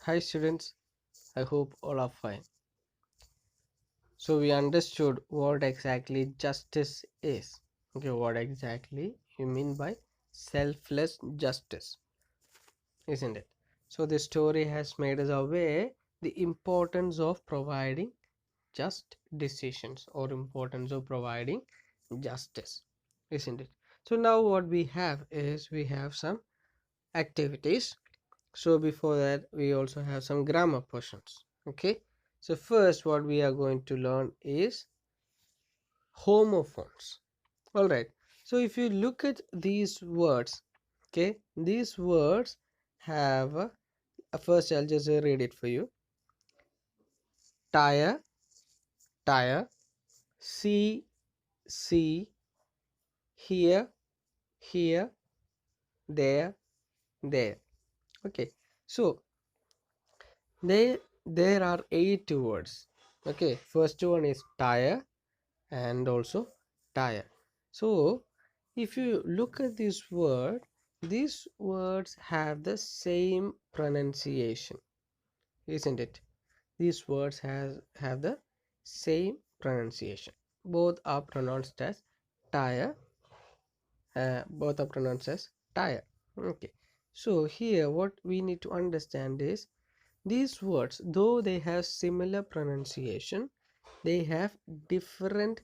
Hi students, I hope all are fine. So we understood what exactly justice is. Okay, what exactly you mean by selfless justice, isn't it? So this story has made us aware the importance of providing just decisions or importance of providing justice, isn't it? So now what we have is we have some activities. So before that we also have some grammar portions. Okay, so first what we are going to learn is homophones. All right, so if you look at these words, okay, these words have first I'll just read it for you. Tire, tire, see, see, here, here, there, there. Okay, so there are 8 words. Okay, first one is tire and also tire. So if you look at this word, these words have the same pronunciation, isn't it? These words have the same pronunciation. Both are pronounced as tire. Both are pronounced as tire. Okay, so here what we need to understand is these words, though they have similar pronunciation, they have different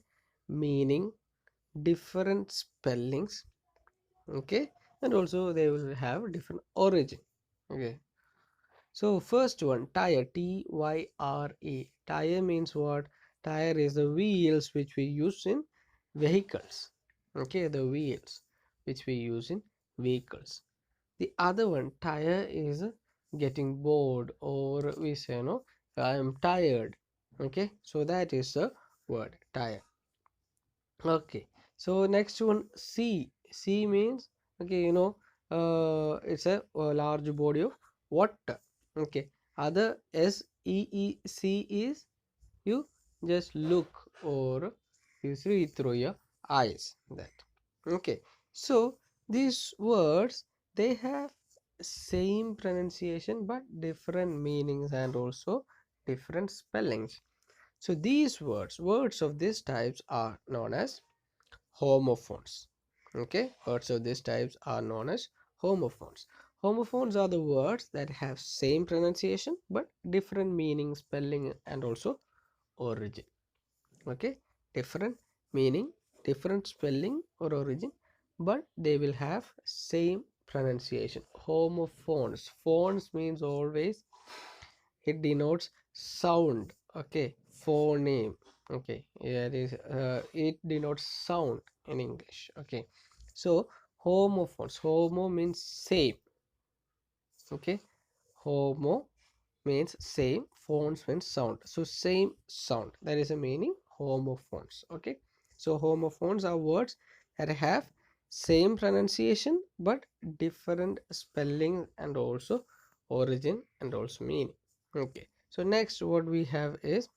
meaning, different spellings. Okay, and also they will have different origin. Okay, so first one, tire, T-Y-R-E. Tire means what? Tire is the wheels which we use in vehicles. Okay, the wheels which we use in vehicles. The other one, tire, is getting bored, or we say no, I am tired. Okay, so that is the word tire. Okay, so next one, sea means, okay, it's a large body of water. Okay, other SEEC is you just look or you see through your eyes, that. Okay, so these words, they have same pronunciation but different meanings and also different spellings. So these words of these types are known as homophones. Okay, words of these types are known as homophones. Homophones are the words that have same pronunciation but different meaning, spelling and also origin. Okay, different meaning, different spelling or origin, but they will have same pronunciation. Homophones. Phones means always it denotes sound. Okay, phoneme. Okay, yeah, it denotes sound in English. Okay, so homophones. Homo means same. Okay, homo means same, phones means sound, so same sound, that is a meaning homophones. Okay, so homophones are words that have same pronunciation but different spelling and also origin and also meaning. Okay, so next what we have is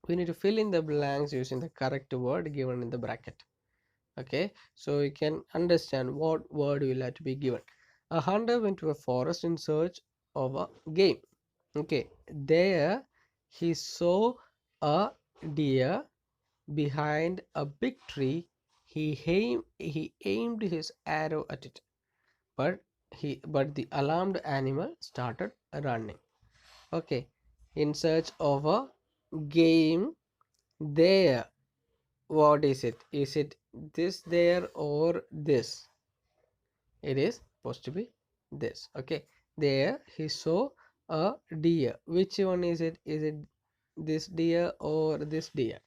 we need to fill in the blanks using the correct word given in the bracket. Okay, so you can understand what word will have to be given. A hunter went to a forest in search of a game. Okay, there he saw a deer behind a big tree. He aimed his arrow at it, but the alarmed animal started running. Okay, in search of a game, there, what is it? Is it this there or this? It is supposed to be this. Okay, there he saw a deer. Which one is it? Is it this deer or this deer?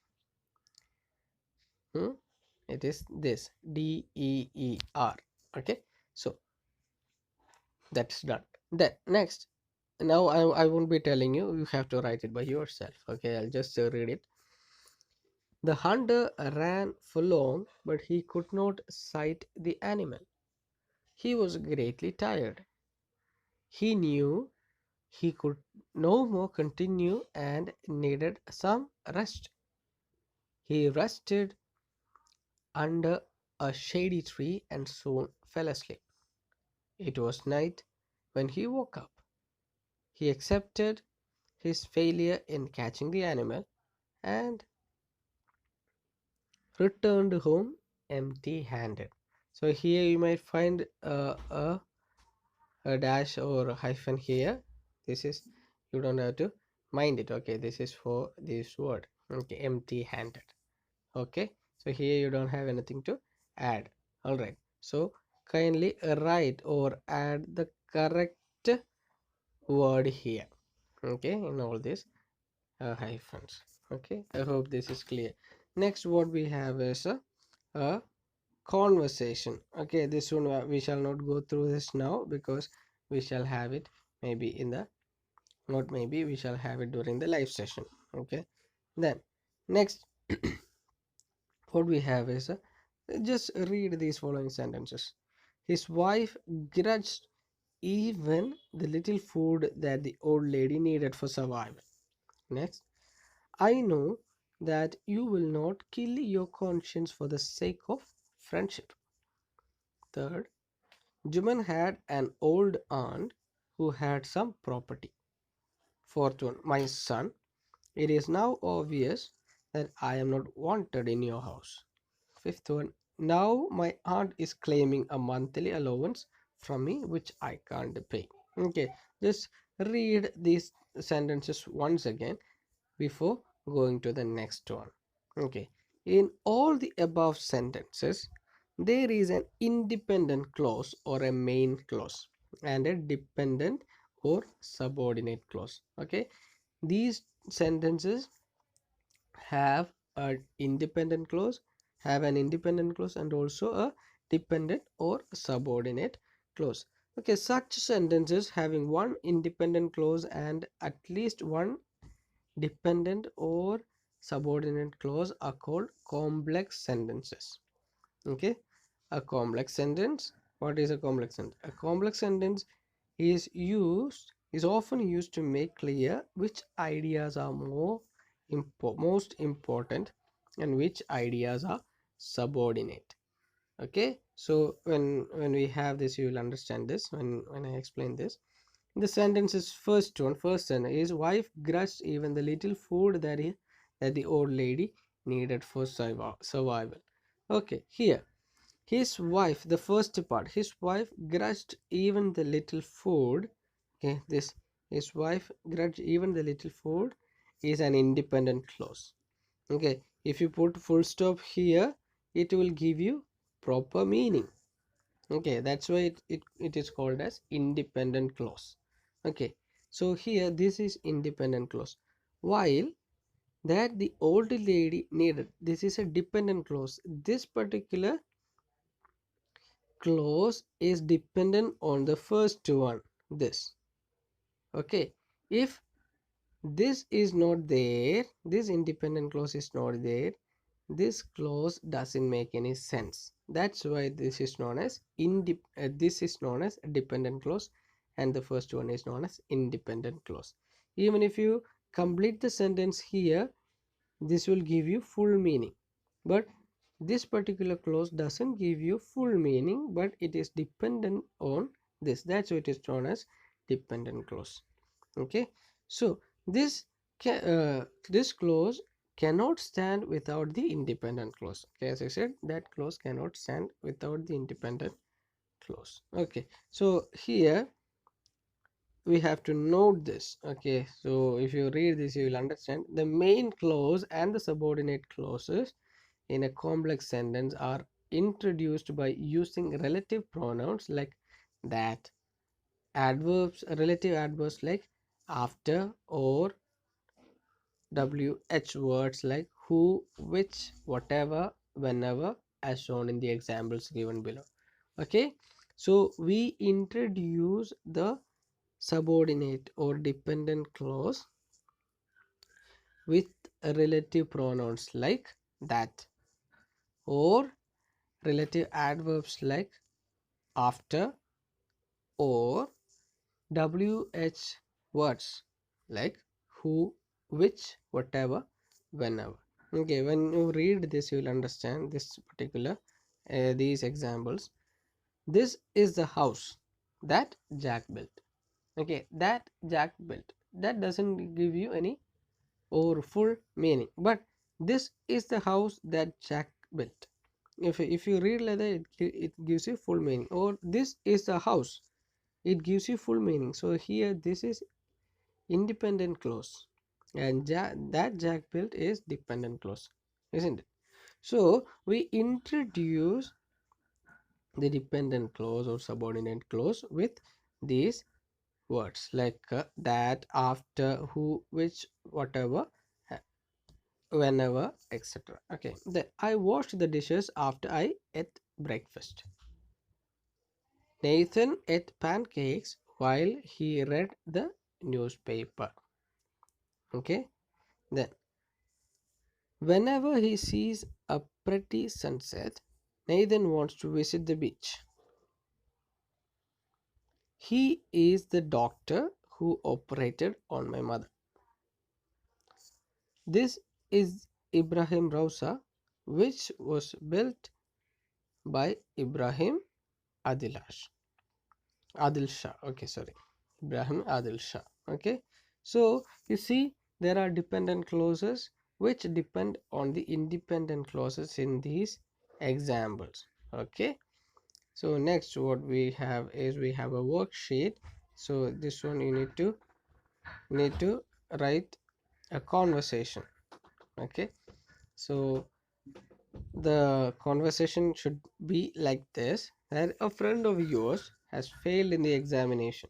It is this, DEER. Okay, so that's done. Then next, now I won't be telling you, you have to write it by yourself. Okay, I'll just read it. The hunter ran for long, but he could not sight the animal. He was greatly tired. He knew he could no more continue and needed some rest. He rested under a shady tree and soon fell asleep. It was night when he woke up. He accepted his failure in catching the animal and returned home empty-handed. So here you might find a dash or a hyphen here. This is, you don't have to mind it. Okay, this is for this word. Okay, empty-handed. Okay, so here you don't have anything to add. All right, so kindly write or add the correct word here. Okay, in all these hyphens. Okay, I hope this is clear. Next, what we have is a conversation. Okay, this one we shall not go through this now, because we shall have it maybe in the, not maybe, we shall have it during the live session. Okay, then next what we have is just read these following sentences. His wife grudged even the little food that the old lady needed for survival. Next, I know that you will not kill your conscience for the sake of friendship. Third, Juman had an old aunt who had some property. Fourth one, my son, it is now obvious that I am not wanted in your house. Fifth one, now my aunt is claiming a monthly allowance from me which I can't pay. Okay, just read these sentences once again before going to the next one. Okay, in all the above sentences, there is an independent clause or a main clause and a dependent or subordinate clause. Okay, these sentences have a independent clause have an independent clause and also a dependent or subordinate clause. Okay, such sentences having one independent clause and at least one dependent or subordinate clause are called complex sentences. Okay, a complex sentence, what is a complex sentence? A complex sentence is often used to make clear which ideas are most important and which ideas are subordinate. Okay, so when we have this, you will understand this when I explain this. The sentence is first sentence is wife grudged even the little food that the old lady needed for survival. Okay, here his wife, the first part, his wife grudged even the little food. Okay, this his wife grudged even the little food is an independent clause. Okay, if you put full stop here, it will give you proper meaning. Okay, that's why it is called as independent clause. Okay, so here this is independent clause, while that the old lady needed, this is a dependent clause. This particular clause is dependent on the first one, this. Okay, if this is not there, this independent clause is not there, this clause doesn't make any sense. That's why this is known as this is known as a dependent clause and the first one is known as independent clause. Even if you complete the sentence here, this will give you full meaning, but this particular clause doesn't give you full meaning, but it is dependent on this. That's why it is known as dependent clause. Okay, so this clause cannot stand without the independent clause. Okay, as I said, that clause cannot stand without the independent clause. Okay, so here we have to note this. Okay, so if you read this, you will understand the main clause and the subordinate clauses in a complex sentence are introduced by using relative pronouns like that, relative adverbs like after, or WH words like who, which, whatever, whenever, as shown in the examples given below. Okay, so we introduce the subordinate or dependent clause with relative pronouns like that, or relative adverbs like after, or WH words like who, which, whatever, whenever. Okay, when you read this, you will understand this particular these examples. This is the house that Jack built. Okay, that Jack built. That doesn't give you any or full meaning, but this is the house that Jack built. If you read like that, it gives you full meaning. Or this is the house, it gives you full meaning. So here this is independent clause, and that Jack built is dependent clause, isn't it? So we introduce the dependent clause or subordinate clause with these words like that, after, who, which, whatever, uh, whenever, etc. Okay, I washed the dishes after I ate breakfast. Nathan ate pancakes while he read the newspaper. Okay, then whenever he sees a pretty sunset, Nathan wants to visit the beach. He is the doctor who operated on my mother. This is Ibrahim Rausa, which was built by Ibrahim Adilash. Adil Shah. Okay, sorry. Ibrahim Adil Shah. Okay. So you see there are dependent clauses which depend on the independent clauses in these examples. Okay. So next what we have is we have a worksheet. So this one you need to write a conversation. Okay. So the conversation should be like this, that a friend of yours has failed in the examination.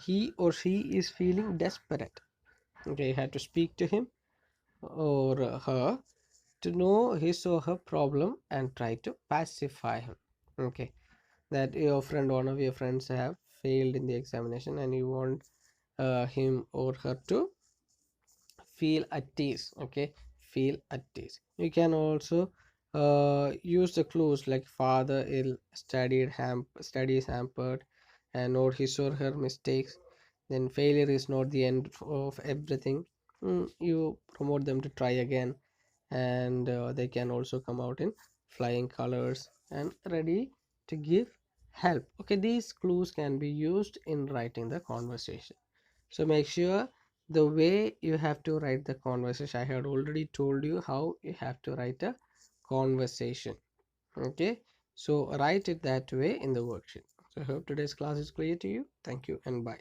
He or she is feeling desperate. Okay, you have to speak to him or her to know his or her problem and try to pacify him. Okay, that your friend, one of your friends have failed in the examination and you want him or her to feel at ease. Okay, feel at ease. You can also use the clues like father ill, studies hampered, and note his or her mistakes. Then failure is not the end of everything. You promote them to try again, and they can also come out in flying colors and ready to give help. Okay, these clues can be used in writing the conversation. So make sure the way you have to write the conversation, I had already told you how you have to write a conversation. Okay, so write it that way in the worksheet. So I hope today's class is clear to you. Thank you and bye.